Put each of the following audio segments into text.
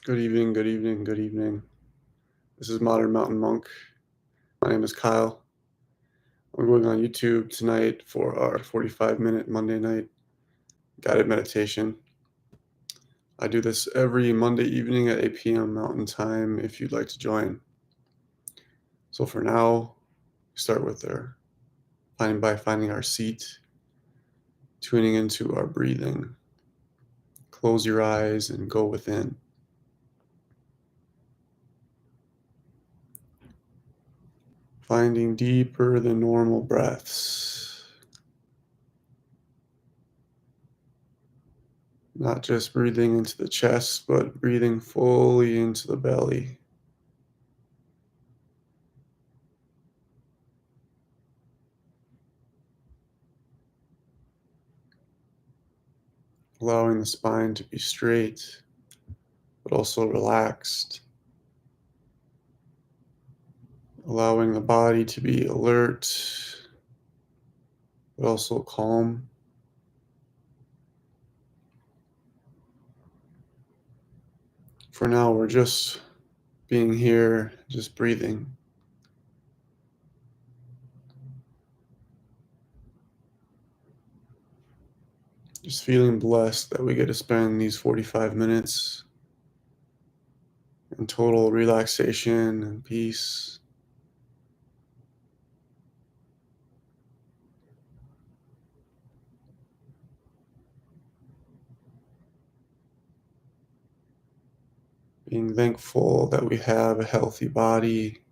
Good evening, good evening, good evening. This is Modern Mountain Monk. My name is Kyle. I'm going on YouTube tonight for our 45-minute Monday night guided meditation. I do this every Monday evening at 8 p.m. Mountain Time if you'd like to join. So for now, we start with finding our seat, tuning into our breathing. Close your eyes and go within. Finding deeper than normal breaths. Not just breathing into the chest, but breathing fully into the belly. Allowing the spine to be straight, but also relaxed. Allowing the body to be alert, but also calm. For now, we're just being here, just breathing. Just feeling blessed that we get to spend these 45 minutes in total relaxation and peace. Being thankful that we have a healthy body.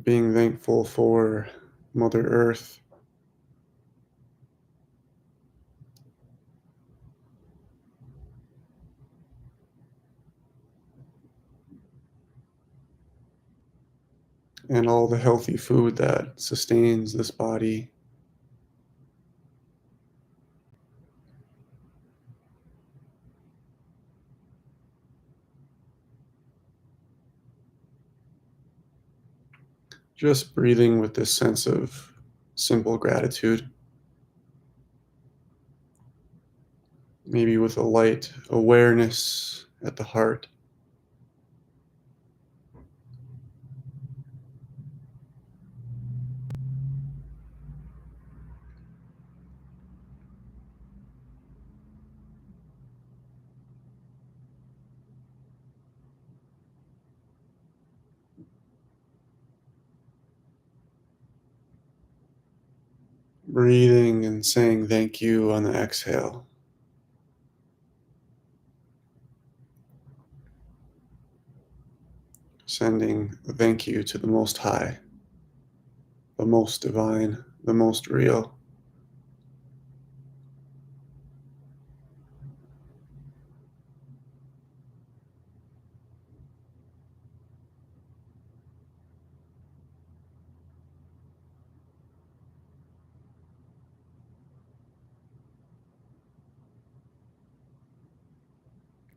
Being thankful for Mother Earth. And all the healthy food that sustains this body. Just breathing with this sense of simple gratitude, maybe with a light awareness at the heart. Breathing and saying thank you on the exhale. Sending a thank you to the Most High, the most divine, the most real.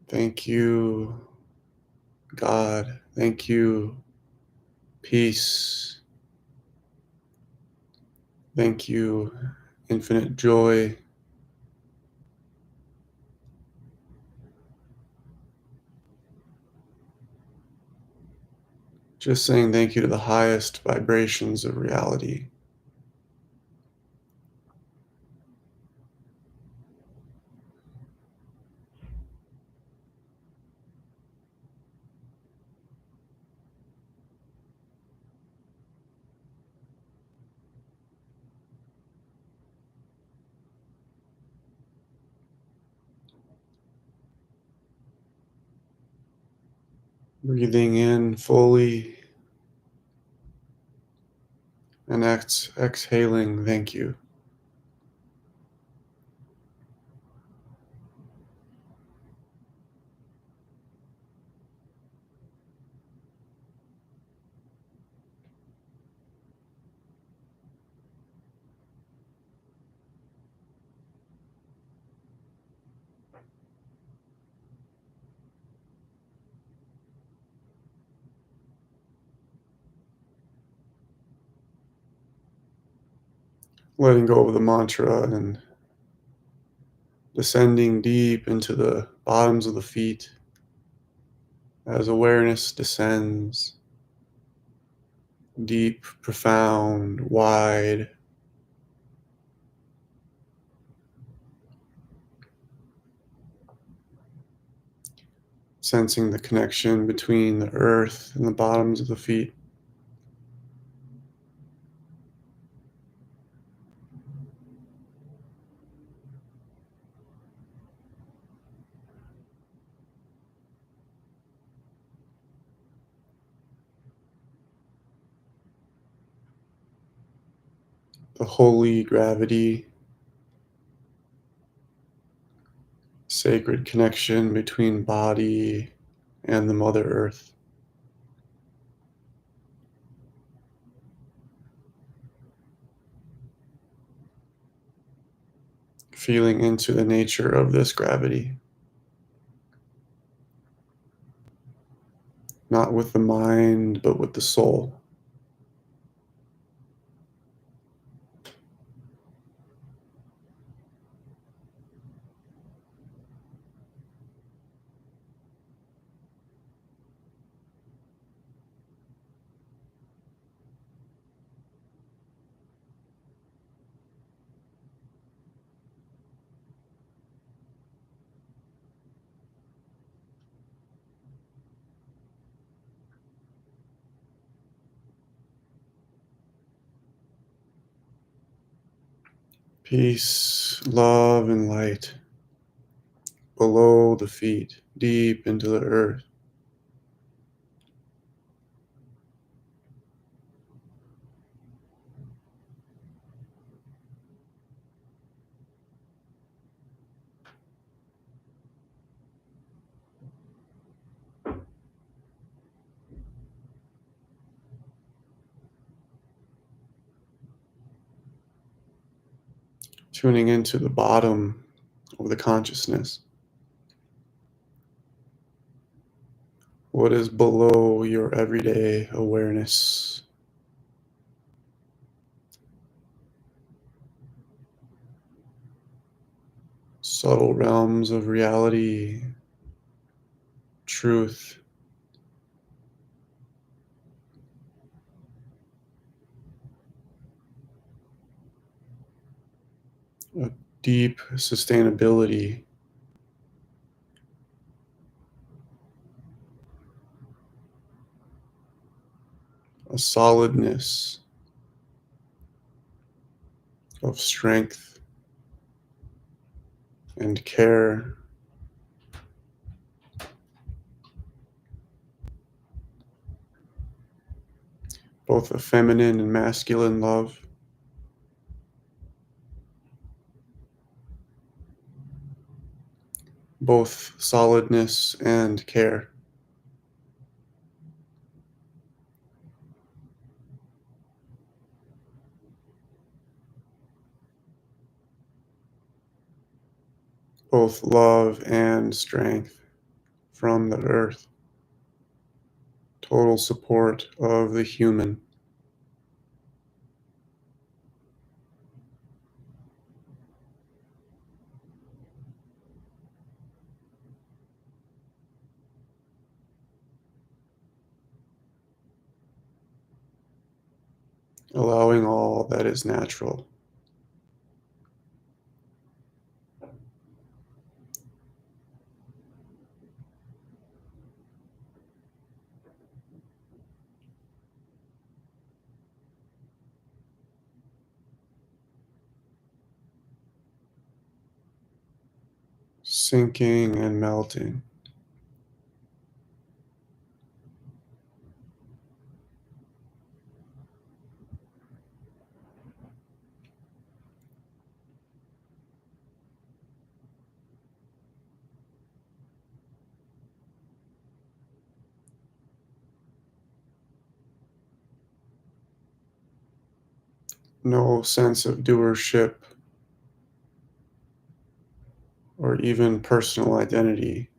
Thank you, God. Thank you, peace. Thank you, infinite joy. Just saying thank you to the highest vibrations of reality. Breathing in fully and exhaling, thank you. Letting go of the mantra and descending deep into the bottoms of the feet as awareness descends deep, profound, wide, sensing the connection between the earth and the bottoms of the feet. The holy gravity, sacred connection between body and the Mother Earth. Feeling into the nature of this gravity, not with the mind, but with the soul. Peace, love, and light below the feet, deep into the earth. Tuning into the bottom of the consciousness. What is below your everyday awareness? Subtle realms of reality, truth, a deep sustainability, a solidness of strength and care, both a feminine and masculine love, both solidness and care. Both love and strength from the earth, total support of the human, allowing all that is natural. Sinking and melting. No sense of doership or even personal identity.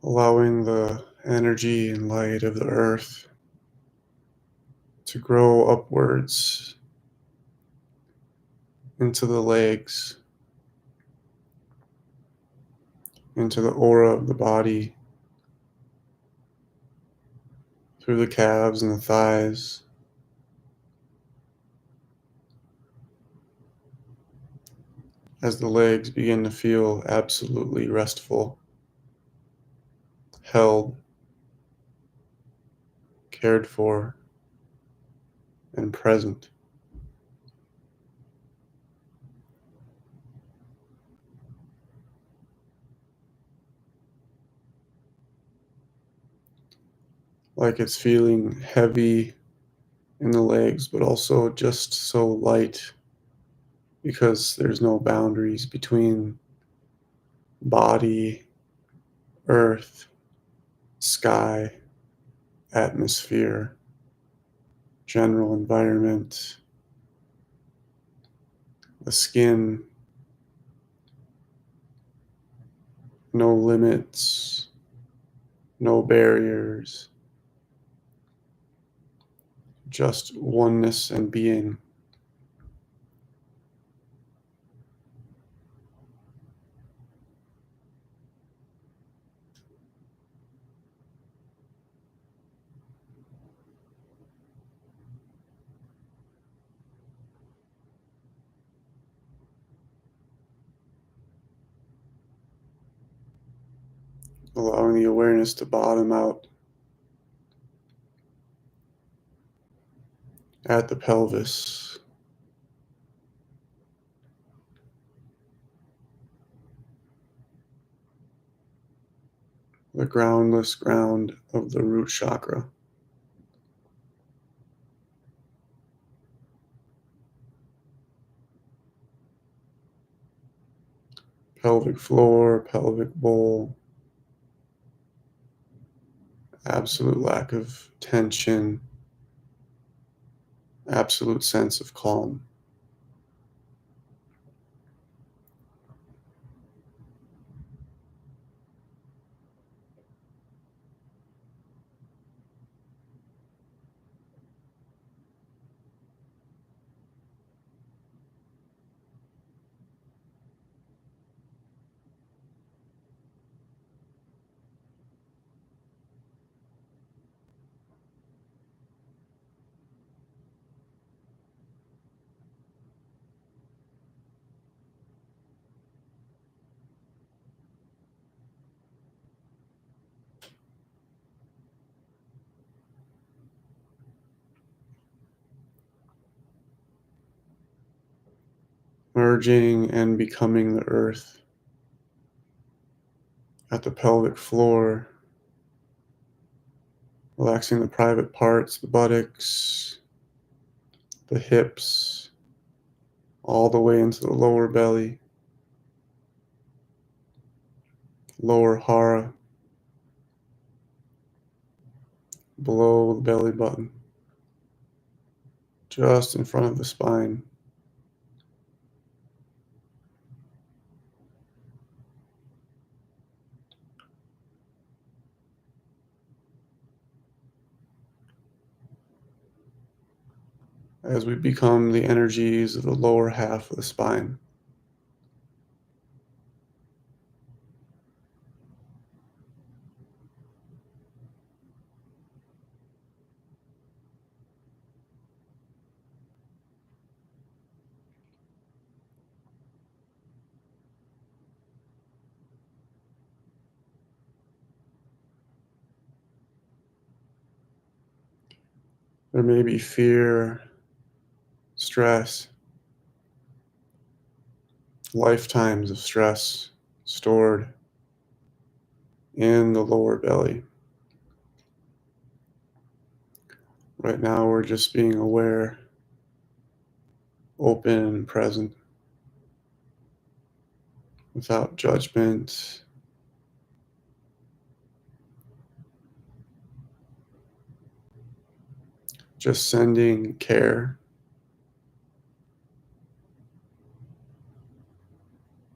allowing the energy and light of the earth to grow upwards into the legs, into the aura of the body, through the calves and the thighs, as the legs begin to feel absolutely restful, held, cared for, and present. Like it's feeling heavy in the legs, but also just so light because there's no boundaries between body, earth, sky, atmosphere, general environment, the skin, no limits, no barriers, just oneness and being. Allowing the awareness to bottom out at the pelvis, the groundless ground of the root chakra. Pelvic floor, pelvic bowl, absolute lack of tension, absolute sense of calm. Merging and becoming the earth at the pelvic floor, relaxing the private parts, the buttocks, the hips, all the way into the lower belly, lower hara, below the belly button, just in front of the spine. As we become the energies of the lower half of the spine. There may be fear, stress, lifetimes of stress stored in the lower belly. Right now, we're just being aware, open, and present, without judgment, just sending care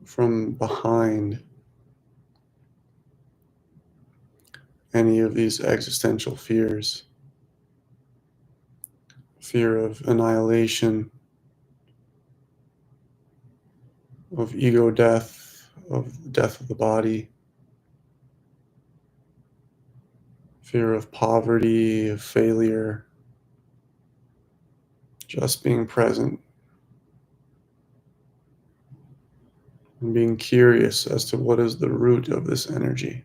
from behind any of these existential fears: fear of annihilation, of ego death, of the death of the body, fear of poverty, of failure, just being present and being curious as to what is the root of this energy.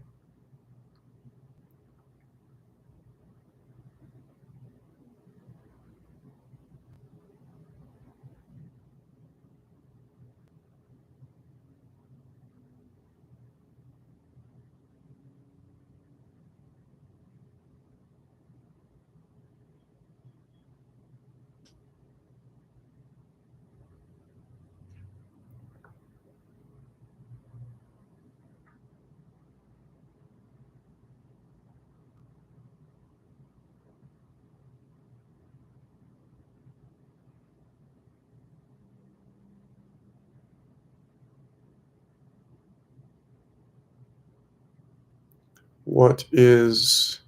What is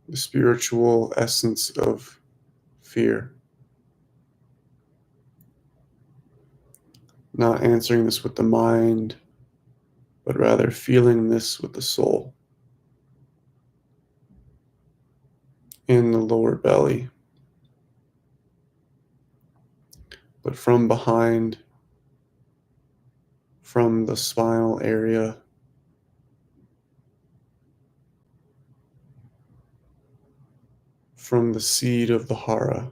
the spiritual essence of fear? Not answering this with the mind, but rather feeling this with the soul in the lower belly, but from behind, from the spinal area, from the seed of the hara.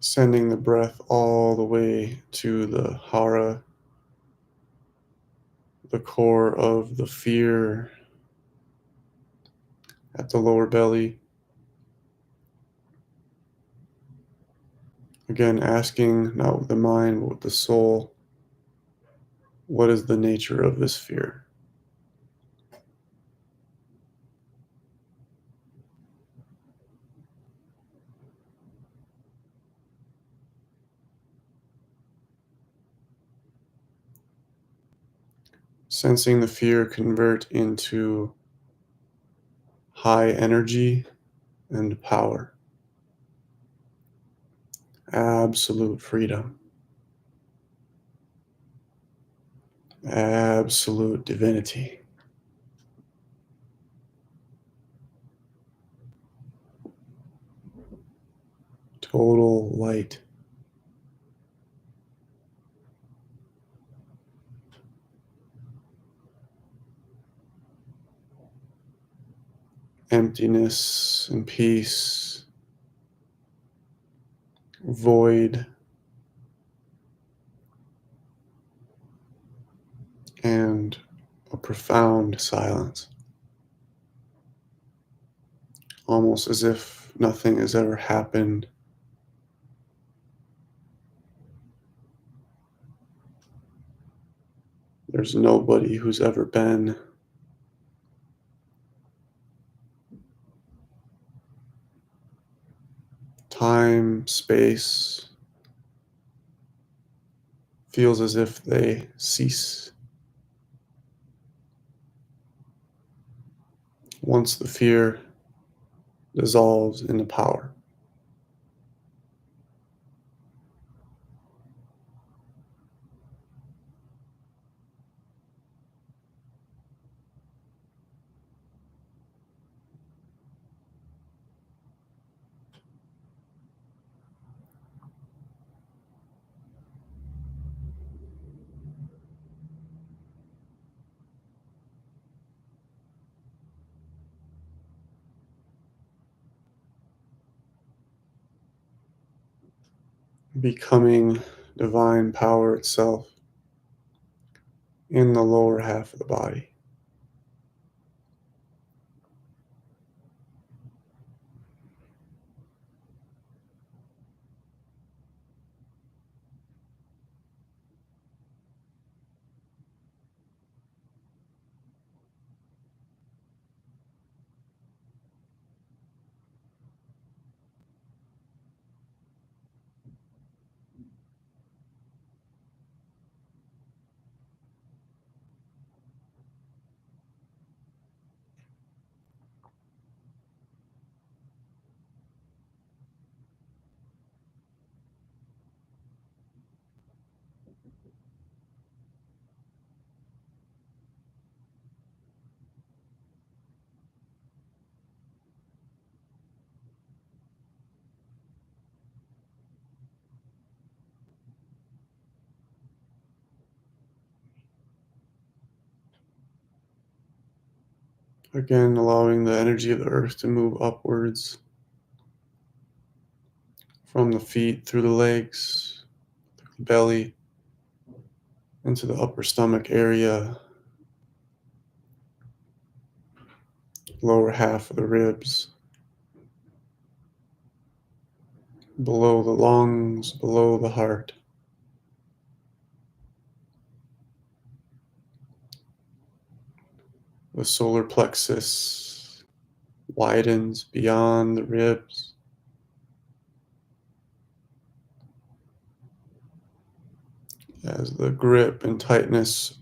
Sending the breath all the way to the hara, the core of the fear at the lower belly. Again, asking not with the mind, but with the soul, what is the nature of this fear? Sensing the fear convert into high energy and power, absolute freedom, absolute divinity, total light, emptiness and peace, void, and a profound silence, almost as if nothing has ever happened. There's nobody who's ever been. Time, space feels as if they cease once the fear dissolves into power. becoming divine power itself in the lower half of the body. Again, allowing the energy of the earth to move upwards from the feet through the legs, belly, into the upper stomach area, lower half of the ribs, below the lungs, below the heart. The solar plexus widens beyond the ribs as the grip and tightness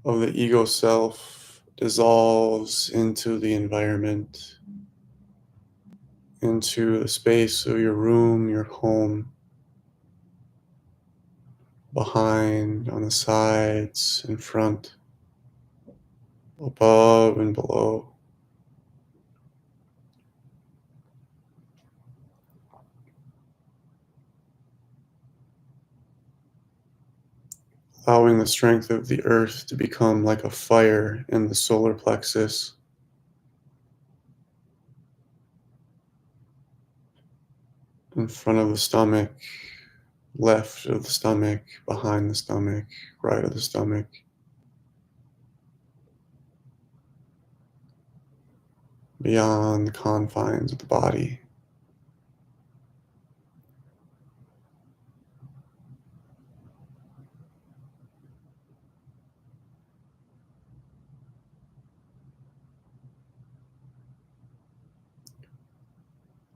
of the ego self dissolves into the environment, into the space of your room, your home, behind, on the sides, in front, above and below. Allowing the strength of the earth to become like a fire in the solar plexus, in front of the stomach, left of the stomach, behind the stomach, right of the stomach, beyond the confines of the body.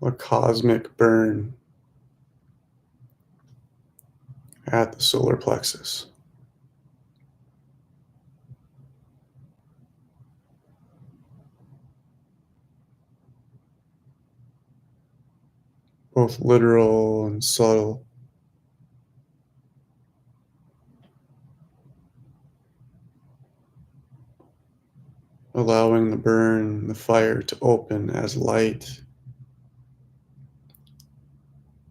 A cosmic burn at the solar plexus, both literal and subtle, allowing the burn, the fire to open as light,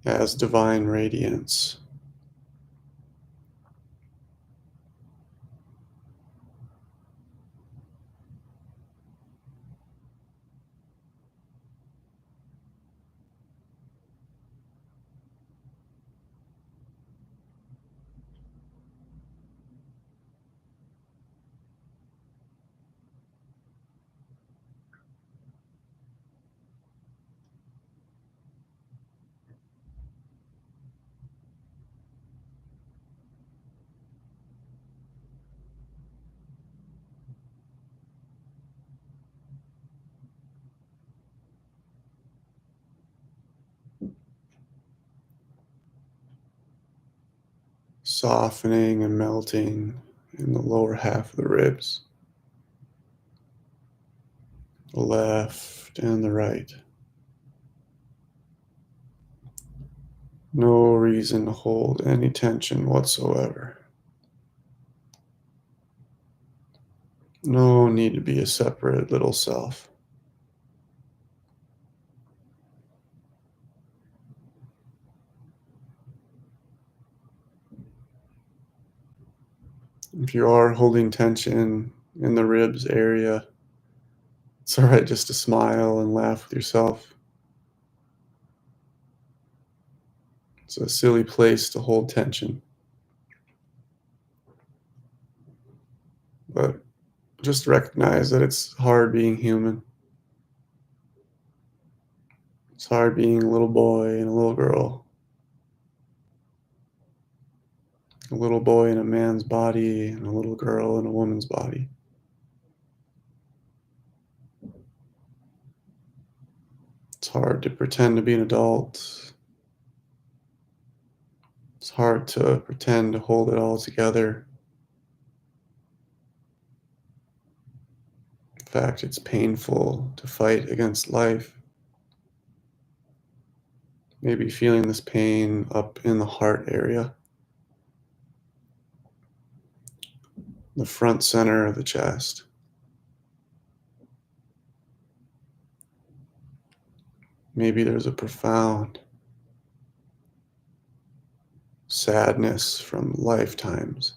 as divine radiance. Softening and melting in the lower half of the ribs, the left and the right. No reason to hold any tension whatsoever. No need to be a separate little self. If you are holding tension in the ribs area, it's all right just to smile and laugh with yourself. It's a silly place to hold tension, but just recognize that it's hard being human. It's hard being a little boy and a little girl, a little boy in a man's body and a little girl in a woman's body. It's hard to pretend to be an adult. It's hard to pretend to hold it all together. In fact, it's painful to fight against life. Maybe feeling this pain up in the heart area, the front center of the chest. Maybe there's a profound sadness from lifetimes,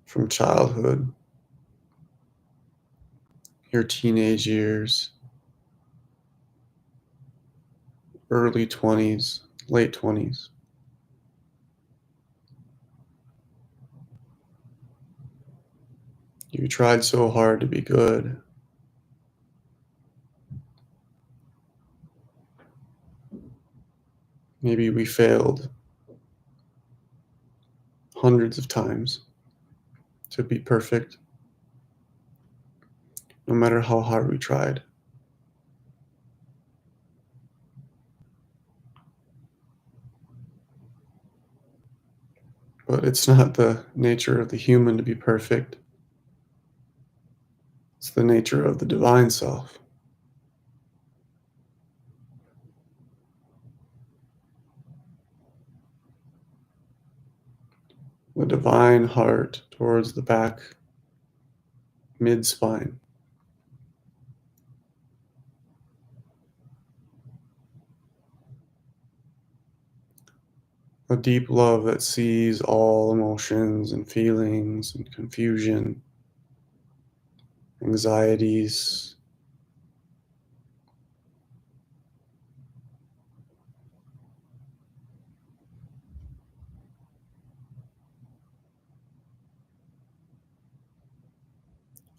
from childhood, your teenage years, early 20s, late 20s. You tried so hard to be good. Maybe we failed hundreds of times to be perfect, no matter how hard we tried. But it's not the nature of the human to be perfect. It's the nature of the divine self. The divine heart towards the back, mid spine. A deep love that sees all emotions and feelings and confusion, anxieties,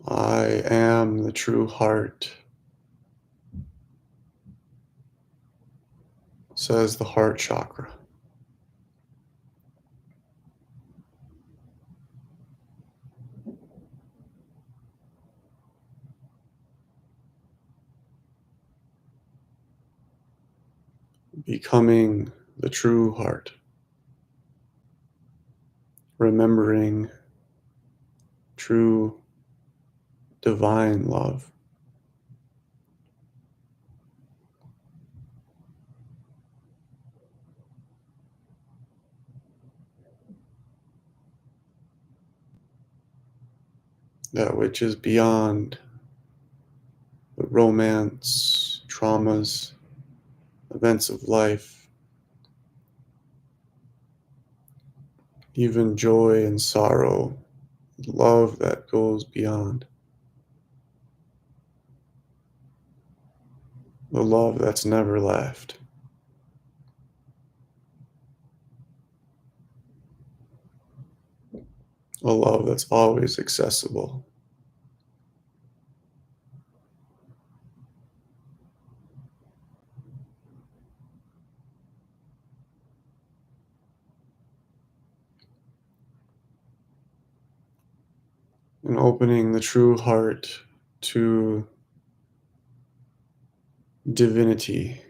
I am the true heart, says the heart chakra. Becoming the true heart, remembering true divine love. That which is beyond the romance, traumas, events of life, even joy and sorrow, love that goes beyond, the love that's never left, a love that's always accessible. And opening the true heart to divinity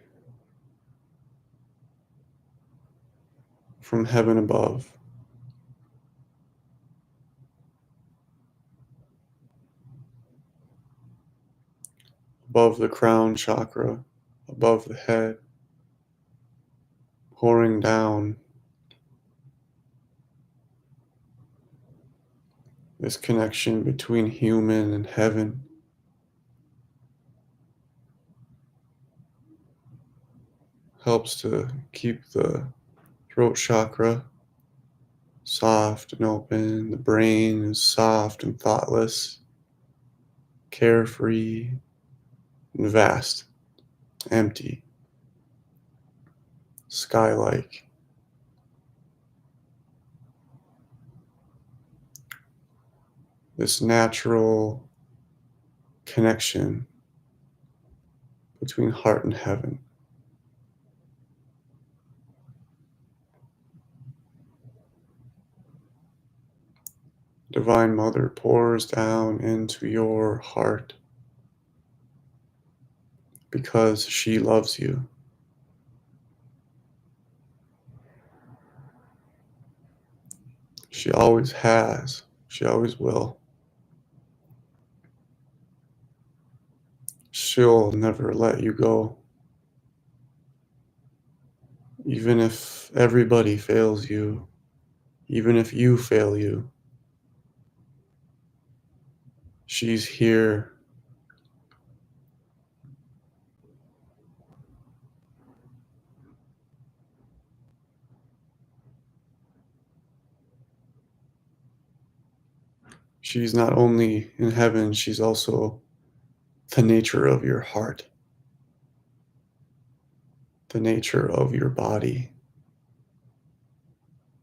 from heaven above, above the crown chakra, above the head, pouring down this connection between human and heaven. Helps to keep the throat chakra soft and open. The brain is soft and thoughtless, carefree and vast, empty, sky-like, this natural connection between heart and heaven. Divine Mother pours down into your heart because she loves you. She always has. She always will. She'll never let you go. Even if everybody fails you, even if you fail you, she's here. She's not only in heaven, she's also the nature of your heart, the nature of your body,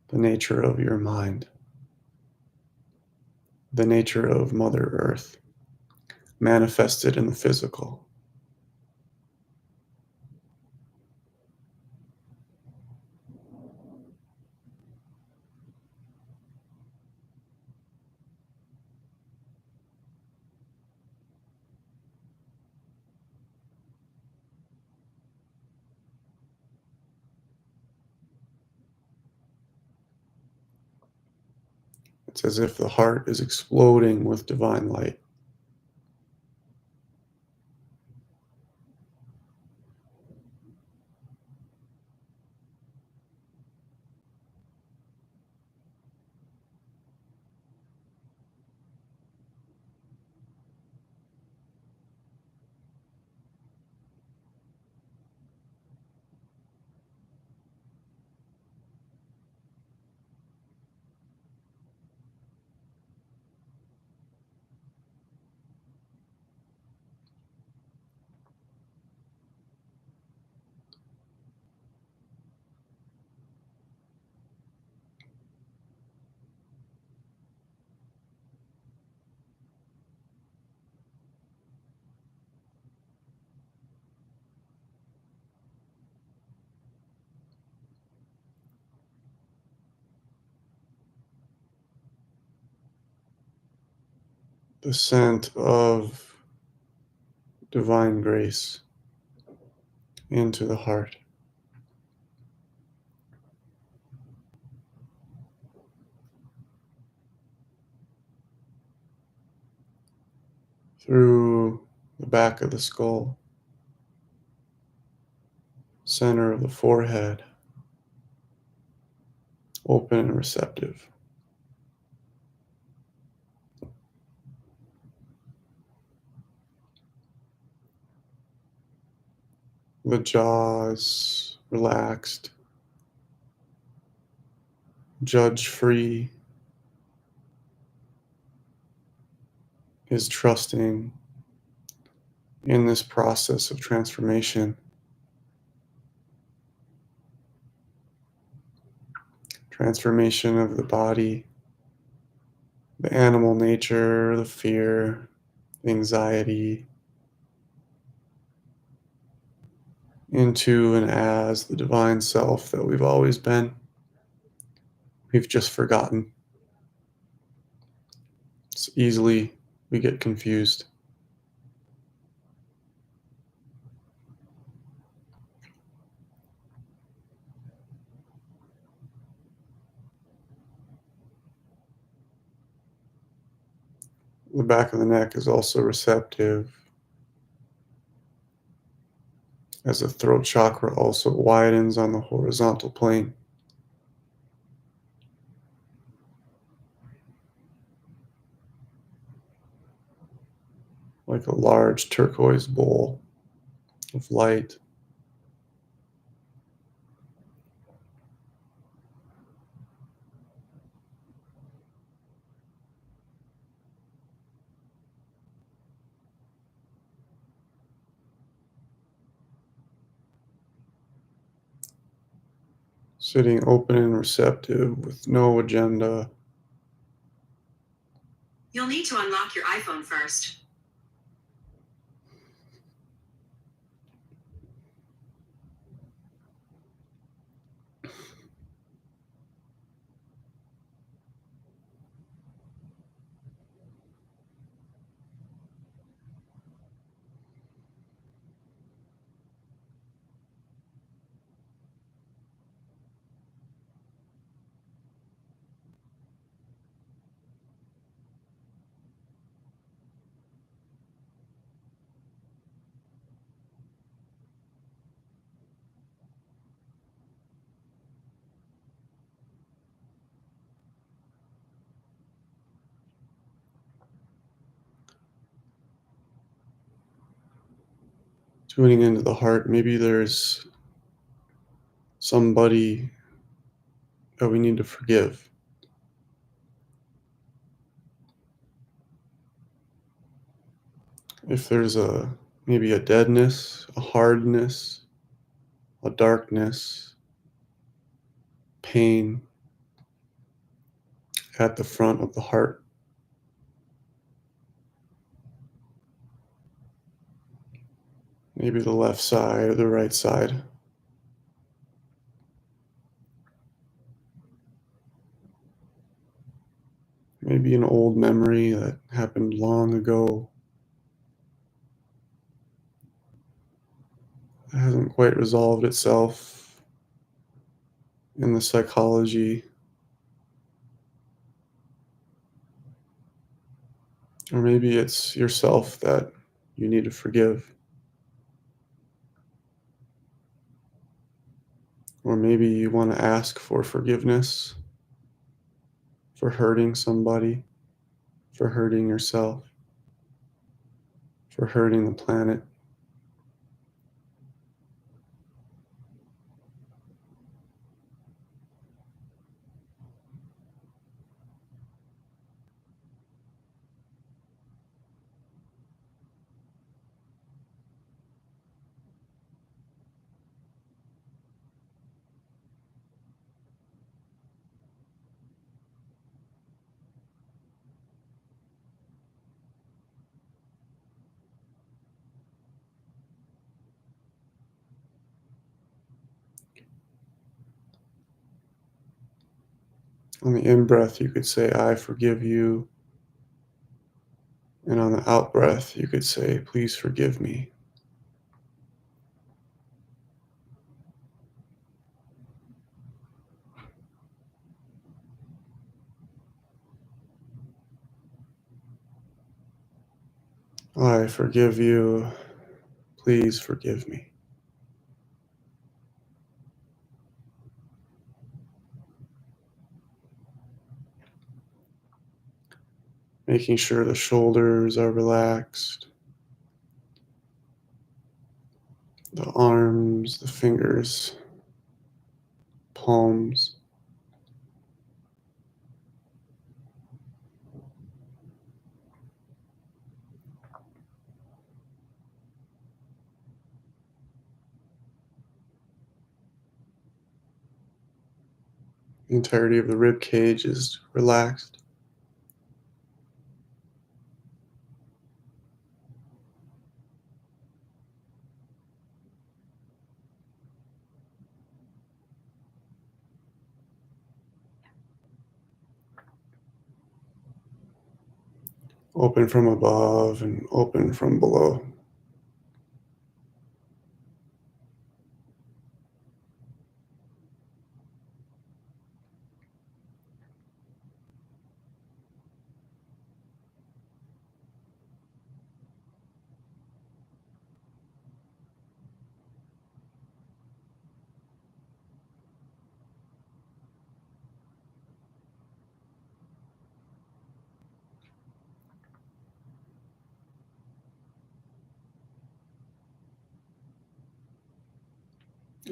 the nature of your mind, the nature of Mother Earth, manifested in the physical. It's as if the heart is exploding with divine light. The scent of divine grace into the heart. Through the back of the skull, center of the forehead, open and receptive. The jaws relaxed, judge free, is trusting in this process of transformation. Transformation of the body, the animal nature, the fear, the anxiety, into and as the divine self that we've always been. We've just forgotten. It's easily we get confused. The back of the neck is also receptive, as the throat chakra also widens on the horizontal plane. Like a large turquoise bowl of light. sitting open and receptive with no agenda. You'll need to unlock your iPhone first. Tuning into the heart. Maybe there's somebody that we need to forgive. If there's maybe a deadness, a hardness, a darkness, pain at the front of the heart, maybe the left side or the right side. Maybe an old memory that happened long ago that hasn't quite resolved itself in the psychology. Or maybe it's yourself that you need to forgive. Or maybe you want to ask for forgiveness for hurting somebody, for hurting yourself, for hurting the planet. On the in breath, you could say, I forgive you. And on the out breath, you could say, please forgive me. I forgive you. Please forgive me. Making sure the shoulders are relaxed, the arms, the fingers, palms. The entirety of the rib cage is relaxed. Open from above and open from below.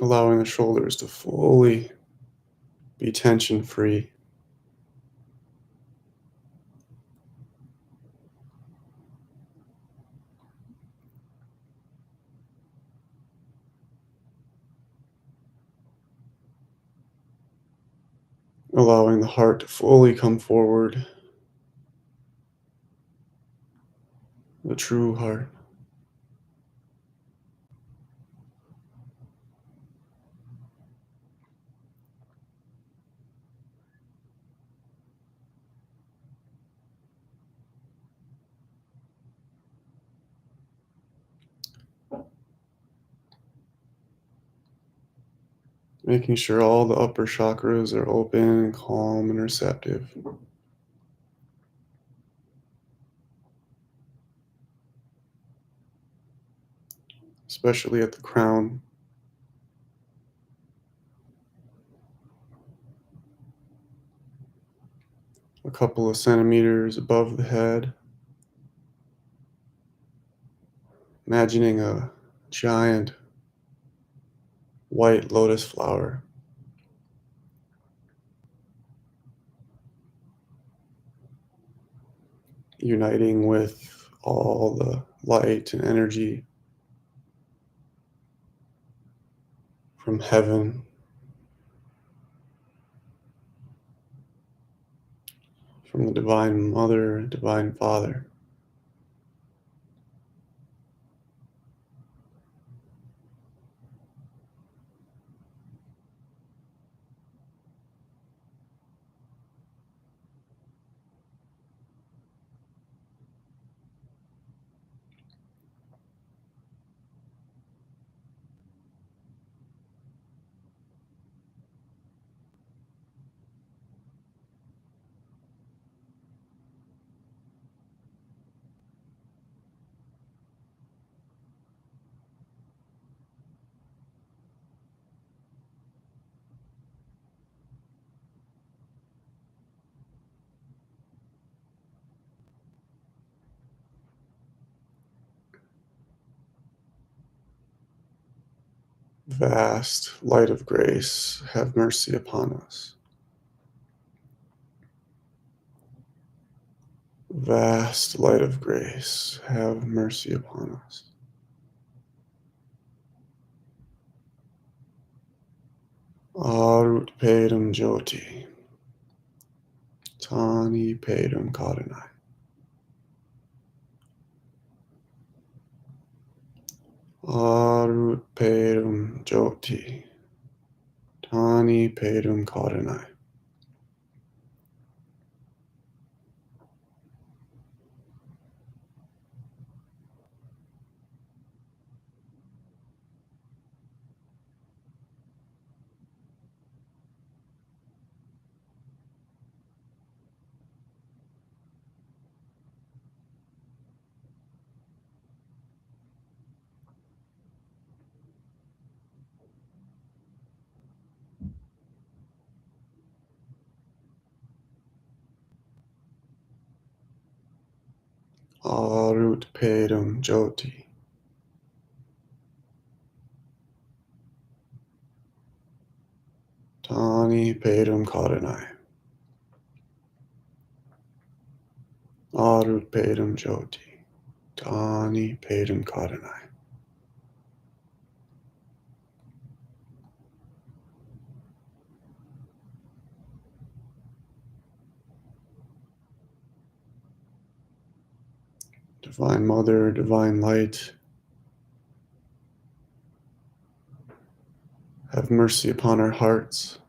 Allowing the shoulders to fully be tension free. allowing the heart to fully come forward, the true heart. Making sure all the upper chakras are open, calm, and receptive, especially at the crown, a couple of centimeters above the head. Imagining a giant white lotus flower uniting with all the light and energy from heaven, from the Divine Mother, Divine Father. Vast light of grace, have mercy upon us. Vast light of grace, have mercy upon us. Arut Pedam Jyoti, Tani Pedam Karanai. Arut Pedam Jyoti, Tani Pedam Karanai. Arut Pedam Jyoti, Tani Pedam Karanai. Arut Pedam Jyoti, Tani Pedam Karanai. Divine Mother, Divine Light, have mercy upon our hearts,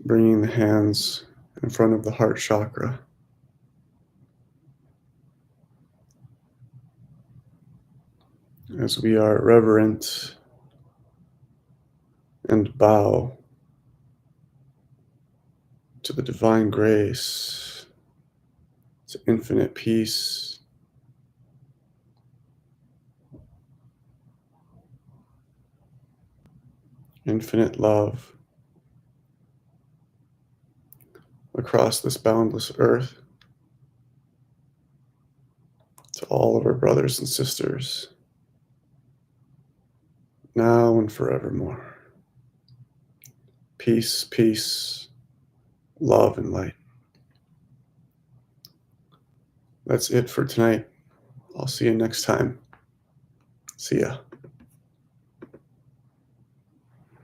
bringing the hands in front of the heart chakra as we are reverent and bow to the divine grace, to infinite peace, infinite love across this boundless earth, to all of our brothers and sisters, now and forevermore. Peace, peace, love, and light. That's it for tonight. I'll see you next time. See ya.